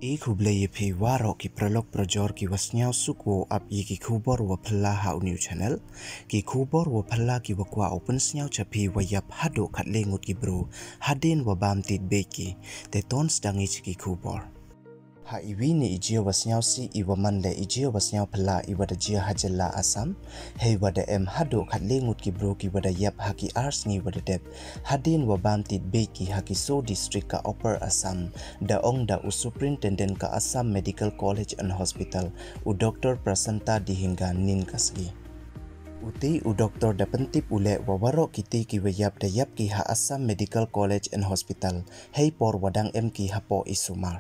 I kublei pi waro ki prolog projor ki wasnyao sukwo ap i ki kubor wa pala hau new channel ki kubor wa pala ki wakwa open snyao chapi wa yap hado katle ngut ki bro hadien wa bam tit beki te ton stangi ki kubor ha iwi ni ijio wasnyao si iwa manle ijio wasnyao pala iwa da jia hajalla asam hei wada em hado katle ngut ki bro ki wada yap haki ars ngi wada dep hadien wa bam tit beki haki so district ka upper asam da ong da u superintendent ka Assam Medical College and Hospital u Dr. Prasanta Dihinga nin kasgi uti u Dr. da pentip ule wawaro kiti ki wayap da yap ki ha Assam Medical College and Hospital hei por wadang em ki hapo isumar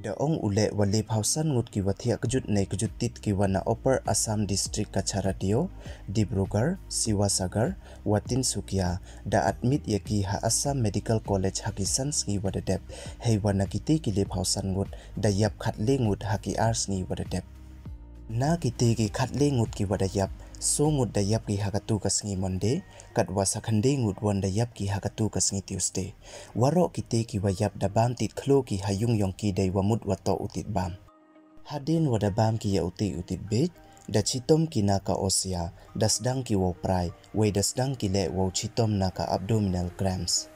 da ong ule walip hausan ngut ki wathia kejut nei kejut tit ki wana upper Assam district ka charadio Dibrugarh Siwasagar watin sukia da admit yaki ha Assam Medical College haki sans ngi wadadep hei wana kiti ki lip hausan ngut da yap khatle ngut haki ars ngi wadadep na kiti ki khatle ngut ki wadayap so ngut da yap ki hakatu kasngi Monday kat wasa khande ngut wan da yap ki hakatu kasngi Tuesday waro kite ki wayap da bam tit khlo ki hayung yong ki dai wamut wato utit bam hadin wada bam ki ya utit bej da chitom ki naka osia da sedang ki wo prai we da sedang ki le wo chitom naka abdominal cramps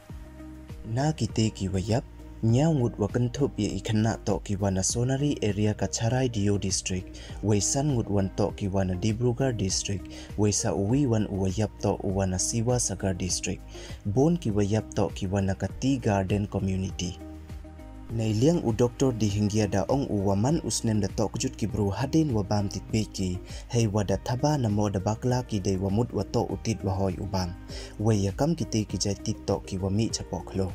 na kite ki wayap nyau ngut wakan thup ye ikhna to ki wana sonari area ka charai dio district weisan ngut wan to ki wana Dibrugarh district weisa uwi wan uwayap to wana Siwa Sagar district bon ki wayap to ki wana ka Tea Garden community Nailiang u Dr. Dihingia da ong uwaman usnem da to kujut ki bro hadin wa bam tit beki hei wada thaba na mo da bakla ki dei wamut wa to utit wa hoi ubam we yakam ki ki jai tit to ki wa mi chapoklo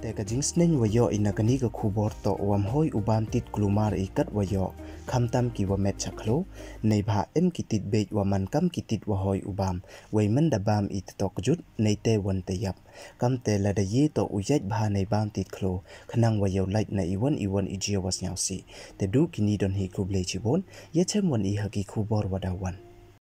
Teka jingsnen wayo inakani ka kubor to wamhoi ubam tit klumar ikat wayo khamtam ki wa met chaklo nei bha em kitit bej waman kam kitit wahoi ubam weiman da bam it to kjut nei te wan te yap kam te la da ye to uyaj bha nei bam tit klo khnang wayo light na iwan ijia wasnyau si te du kini don hi kuble chibon yechem wan I haki kubor wadawan